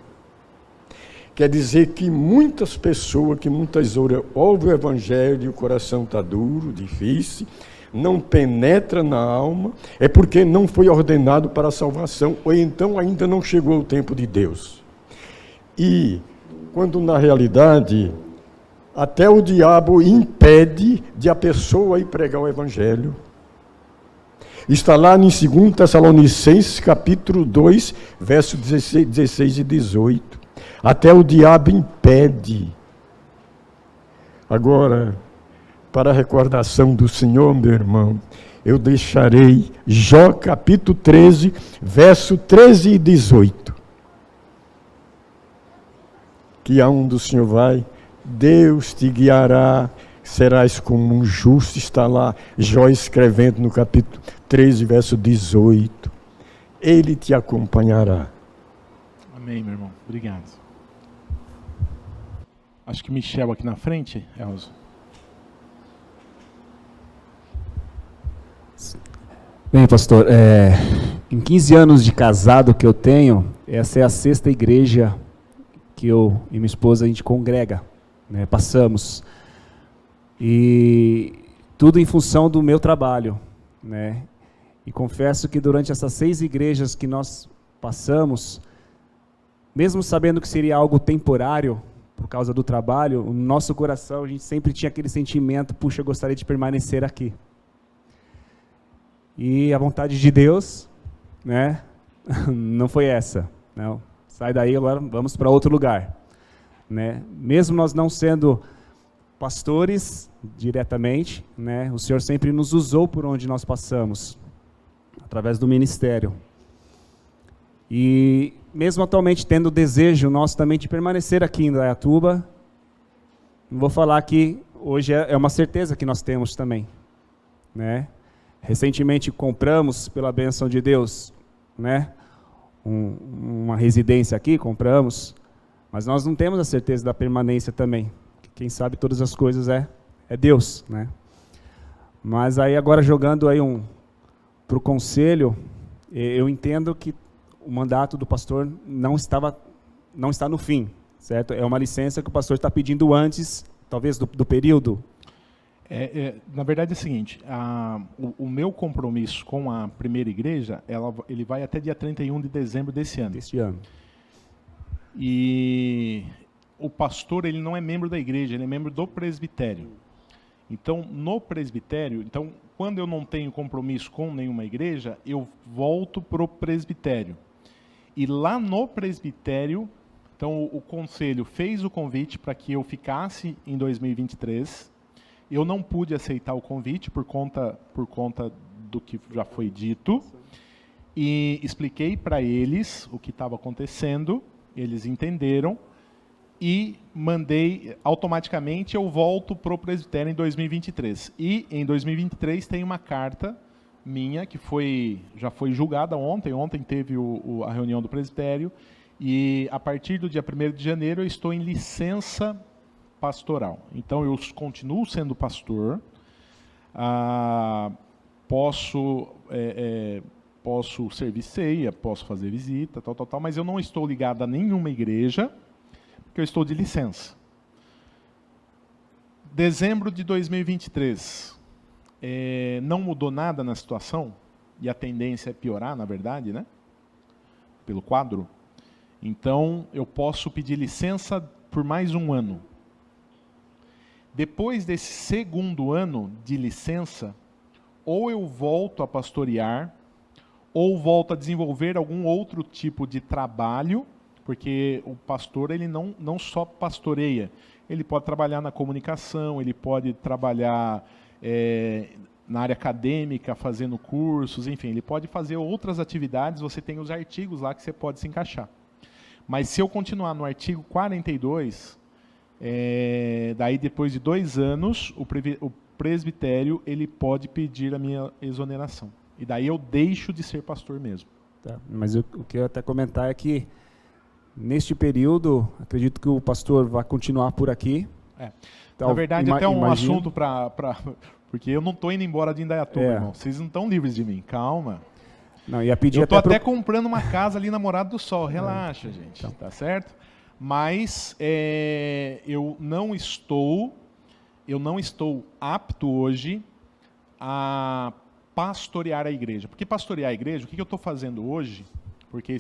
Quer dizer que muitas pessoas, que muitas horas ouvem o evangelho e o coração está duro, difícil, não penetra na alma, é porque não foi ordenado para a salvação, ou então ainda não chegou o tempo de Deus. E, quando na realidade, até o diabo impede de a pessoa ir pregar o evangelho. Está lá em 2 Tessalonicenses, capítulo 2, versos 16 e 18. Até o diabo impede. Agora, para a recordação do Senhor, meu irmão, eu deixarei Jó capítulo 13, verso 13 e 18. Que aonde o Senhor vai, Deus te guiará, serás como um justo. Está lá Jó escrevendo no capítulo 13, verso 18. Ele te acompanhará. Amém, meu irmão. Obrigado. Acho que Michel aqui na frente, Elzo. Bem, pastor, em 15 anos de casado que eu tenho, essa é a 6ª igreja que eu e minha esposa a gente congrega, né, passamos. E tudo em função do meu trabalho, né? E confesso que durante essas 6 igrejas que nós passamos, mesmo sabendo que seria algo temporário, por causa do trabalho, no nosso coração a gente sempre tinha aquele sentimento, puxa, eu gostaria de permanecer aqui. E a vontade de Deus, né, não foi essa. Não. Sai daí, agora vamos para outro lugar. Né? Mesmo nós não sendo pastores diretamente, né, o Senhor sempre nos usou por onde nós passamos, através do ministério. E mesmo atualmente tendo o desejo nosso também de permanecer aqui em Indaiatuba, não vou falar que hoje é uma certeza que nós temos também. Né? Recentemente compramos, pela bênção de Deus, né, uma residência aqui, compramos, mas nós não temos a certeza da permanência também. Quem sabe todas as coisas é Deus, né? Mas aí agora jogando aí para o conselho, eu entendo que o mandato do pastor não está no fim, certo? É uma licença que o pastor está pedindo antes, talvez do período. Na verdade é o seguinte, o meu compromisso com a primeira igreja, ele vai até dia 31 de dezembro desse ano. E o pastor, ele não é membro da igreja, ele é membro do presbitério. Então, no presbitério, quando eu não tenho compromisso com nenhuma igreja, eu volto para o presbitério. E lá no presbitério, então o conselho fez o convite para que eu ficasse em 2023. Eu não pude aceitar o convite por conta do que já foi dito. e expliquei para eles o que estava acontecendo, eles entenderam, e mandei, automaticamente eu volto para o presbitério em 2023. E em 2023 tem uma carta minha, que já foi julgada ontem teve a reunião do presbitério, e a partir do dia 1º de janeiro eu estou em licença pastoral. Então eu continuo sendo pastor, posso servir ceia, posso fazer visita, tal, mas eu não estou ligado a nenhuma igreja, porque eu estou de licença. Dezembro de 2023, não mudou nada na situação, e a tendência é piorar, na verdade, né? Pelo quadro. Então, eu posso pedir licença por mais um ano. Depois desse segundo ano de licença, ou eu volto a pastorear, ou volto a desenvolver algum outro tipo de trabalho, porque o pastor ele não só pastoreia, ele pode trabalhar na comunicação, ele pode trabalhar na área acadêmica, fazendo cursos, enfim, ele pode fazer outras atividades, você tem os artigos lá que você pode se encaixar. Mas se eu continuar no artigo 42, daí depois de 2 anos, o presbitério ele pode pedir a minha exoneração. E daí eu deixo de ser pastor mesmo. Tá, mas o que eu ia até comentar é que, neste período, acredito que o pastor vai continuar por aqui. Na verdade, até um assunto porque eu não estou indo embora de Indaiatuba, irmão. Vocês não estão livres de mim, calma. Não, ia pedir eu estou até comprando uma casa ali na Morada do Sol, relaxa, gente, então. tá certo? Mas eu não estou apto hoje a pastorear a igreja. Porque pastorear a igreja, o que eu estou fazendo hoje? Porque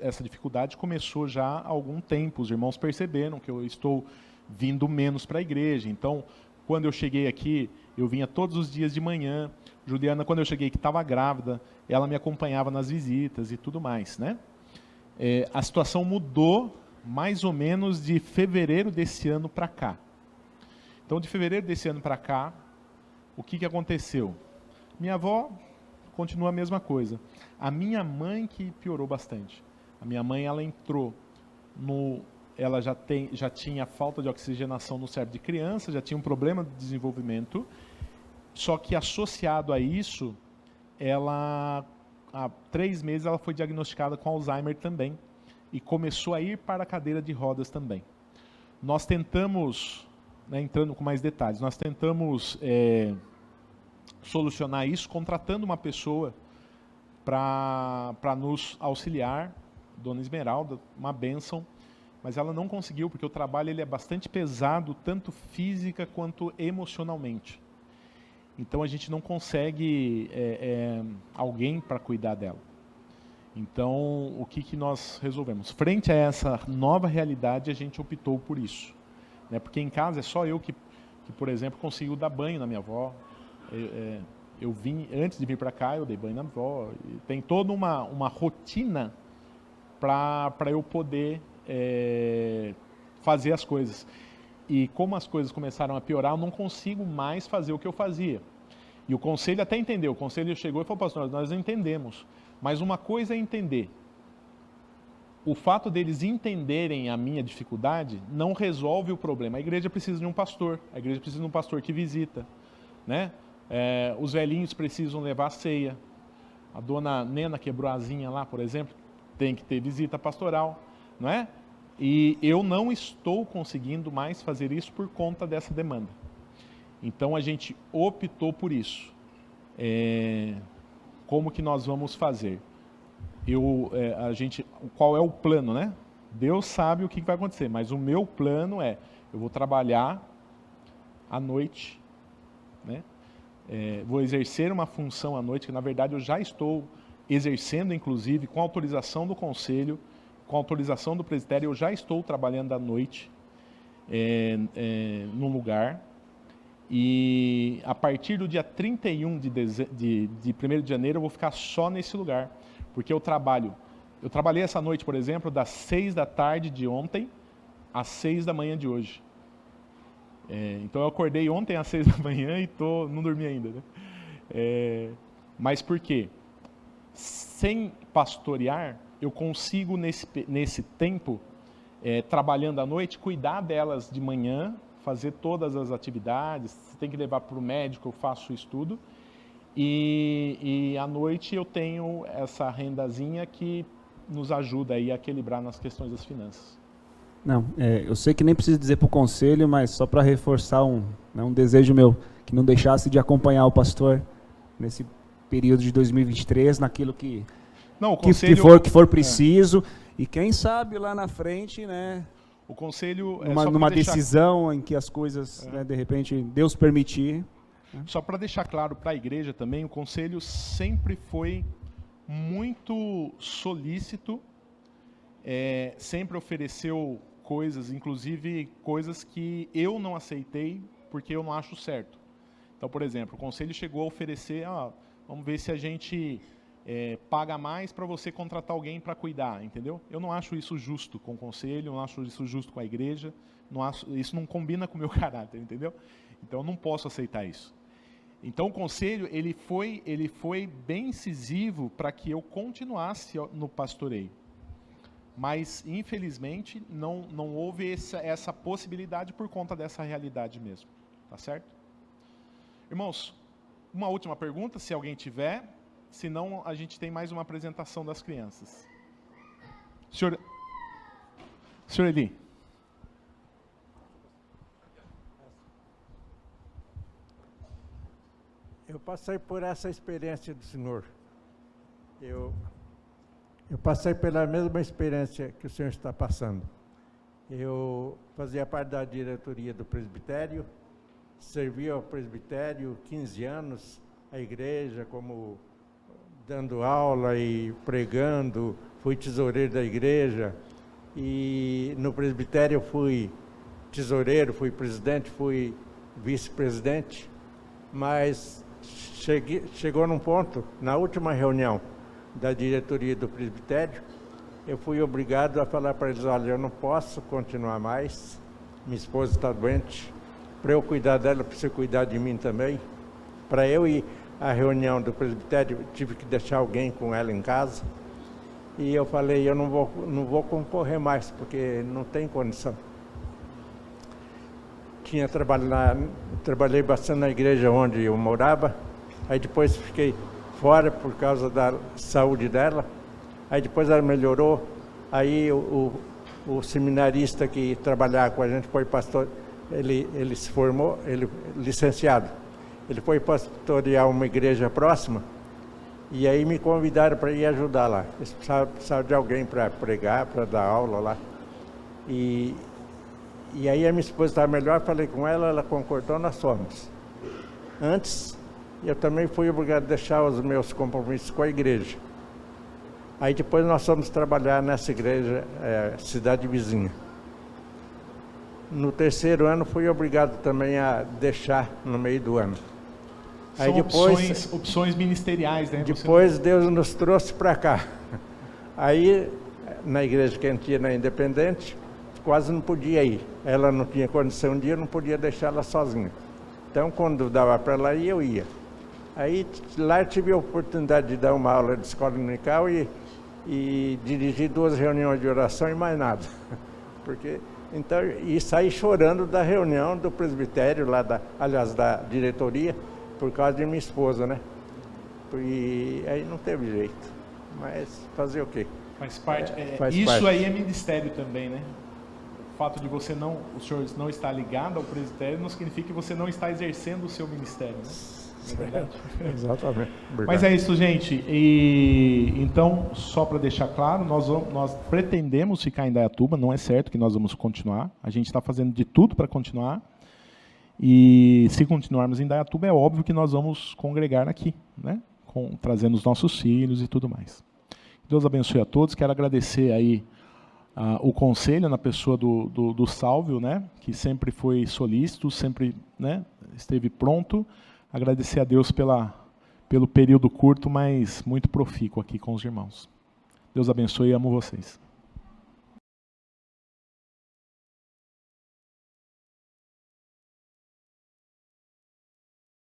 essa dificuldade começou já há algum tempo. Os irmãos perceberam que eu estou vindo menos para a igreja. Então, quando eu cheguei aqui, eu vinha todos os dias de manhã. Juliana, quando eu cheguei, que estava grávida, ela me acompanhava nas visitas e tudo mais, né? A situação mudou mais ou menos de fevereiro desse ano para cá. Então, de fevereiro desse ano para cá, o que aconteceu? Minha avó continua a mesma coisa. A minha mãe que piorou bastante. A minha mãe, ela entrou ela já tinha falta de oxigenação no cérebro de criança, já tinha um problema de desenvolvimento, só que associado a isso, há 3 meses ela foi diagnosticada com Alzheimer também, e começou a ir para a cadeira de rodas também. Nós tentamos, entrando com mais detalhes, nós tentamos solucionar isso contratando uma pessoa para nos auxiliar, Dona Esmeralda, uma bênção, mas ela não conseguiu, porque o trabalho ele é bastante pesado, tanto física quanto emocionalmente. Então a gente não consegue alguém para cuidar dela. Então o que nós resolvemos? Frente a essa nova realidade, a gente optou por isso. Porque em casa é só eu que por exemplo, consigo dar banho na minha avó. Eu vim, antes de vir para cá, eu dei banho na avó. Tem toda uma rotina para eu poder fazer as coisas. E como as coisas começaram a piorar, eu não consigo mais fazer o que eu fazia. E o conselho até entendeu. O conselho chegou e falou, pastor, nós entendemos. Mas uma coisa é entender. O fato deles entenderem a minha dificuldade não resolve o problema. A igreja precisa de um pastor. A igreja precisa de um pastor que visita, né? Os velhinhos precisam levar a ceia. A dona Nena quebrou a asinha lá, por exemplo, tem que ter visita pastoral, não é? E eu não estou conseguindo mais fazer isso por conta dessa demanda. Então a gente optou por isso. Como que nós vamos fazer? Qual é o plano, né? Deus sabe o que vai acontecer, mas o meu plano eu vou trabalhar à noite, né? Vou exercer uma função à noite, que na verdade eu já estou exercendo, inclusive, com autorização do conselho, com autorização do presbitério, eu já estou trabalhando à noite num lugar. E a partir do dia 31 de 1º de janeiro eu vou ficar só nesse lugar. Porque eu trabalhei essa noite, por exemplo, das 6 da tarde de ontem às 6 da manhã de hoje. Então eu acordei ontem às 6 da manhã e não dormi ainda, né? Mas por quê? sem pastorear, eu consigo, nesse tempo, trabalhando à noite, cuidar delas de manhã, fazer todas as atividades, se tem que levar para o médico, eu faço isso tudo. E à noite eu tenho essa rendazinha que nos ajuda aí a equilibrar nas questões das finanças. Não, eu sei que nem preciso dizer para o conselho, mas só para reforçar um desejo meu, que não deixasse de acompanhar o pastor nesse período de 2023, naquilo que for preciso, e quem sabe lá na frente, né, o conselho numa decisão em que as coisas, né, de repente, Deus permitir. Só para deixar claro para a igreja também, o conselho sempre foi muito solícito, sempre ofereceu coisas, inclusive coisas que eu não aceitei porque eu não acho certo. Então, por exemplo, o conselho chegou a oferecer, vamos ver se a gente paga mais para você contratar alguém para cuidar, entendeu? Eu não acho isso justo com o conselho, não acho isso justo com a igreja, isso não combina com o meu caráter, entendeu? Então, eu não posso aceitar isso. Então, o conselho ele foi bem incisivo para que eu continuasse no pastoreio. Mas, infelizmente, não houve essa possibilidade por conta dessa realidade mesmo. Tá certo? Irmãos, uma última pergunta, se alguém tiver. Senão, a gente tem mais uma apresentação das crianças. Senhor Eli. Eu passei por essa experiência do Senhor. Eu passei pela mesma experiência que o Senhor está passando. Eu fazia parte da diretoria do presbitério, servi ao presbitério 15 anos, a igreja, como dando aula e pregando, fui tesoureiro da igreja, e no presbitério eu fui tesoureiro, fui presidente, fui vice-presidente, mas chegou num ponto, na última reunião da diretoria do presbitério, eu fui obrigado a falar para eles, olha, eu não posso continuar mais, minha esposa está doente, para eu cuidar dela, para você cuidar de mim também, para eu ir à reunião do presbitério, tive que deixar alguém com ela em casa, e eu falei, eu não vou concorrer mais, porque não tem condição. Trabalhei bastante na igreja onde eu morava, aí depois fiquei fora por causa da saúde dela, aí depois ela melhorou, aí o seminarista que trabalhava com a gente foi pastor, ele se formou, ele licenciado, ele foi pastorear uma igreja próxima, e aí me convidaram para ir ajudar lá, eles precisavam de alguém para pregar, para dar aula lá, e aí a minha esposa estava melhor, falei com ela, ela concordou, nós fomos. Antes, eu também fui obrigado a deixar os meus compromissos com a igreja. Aí depois nós fomos trabalhar nessa igreja, cidade vizinha. No terceiro ano fui obrigado também a deixar no meio do ano. Aí depois, opções ministeriais, né? Depois Deus nos trouxe para cá. Aí, na igreja que a gente ia na Independente, quase não podia ir. Ela não tinha condição de ir, eu não podia deixar ela sozinha. Então, quando dava para ela ir, eu ia. Aí, lá eu tive a oportunidade de dar uma aula de escola dominical e dirigir 2 reuniões de oração e mais nada. Então, e saí chorando da reunião do presbitério, aliás, da diretoria, por causa de minha esposa, né? E aí não teve jeito. Mas fazer o quê? Faz parte. Faz isso parte. Aí é ministério também, né? O fato de o senhor não estar ligado ao presbitério não significa que você não está exercendo o seu ministério, né? Não é verdade? Exatamente. Mas é isso, gente. E então, só para deixar claro, nós pretendemos ficar em Indaiatuba, não é certo que nós vamos continuar. A gente está fazendo de tudo para continuar. E se continuarmos em Indaiatuba, é óbvio que nós vamos congregar aqui, né? Trazendo os nossos filhos e tudo mais. Deus abençoe a todos. Quero agradecer aí o conselho na pessoa do Sálvio, né? Que sempre foi solícito, sempre, né, esteve pronto. Agradecer a Deus pelo período curto, mas muito profícuo aqui com os irmãos. Deus abençoe e amo vocês.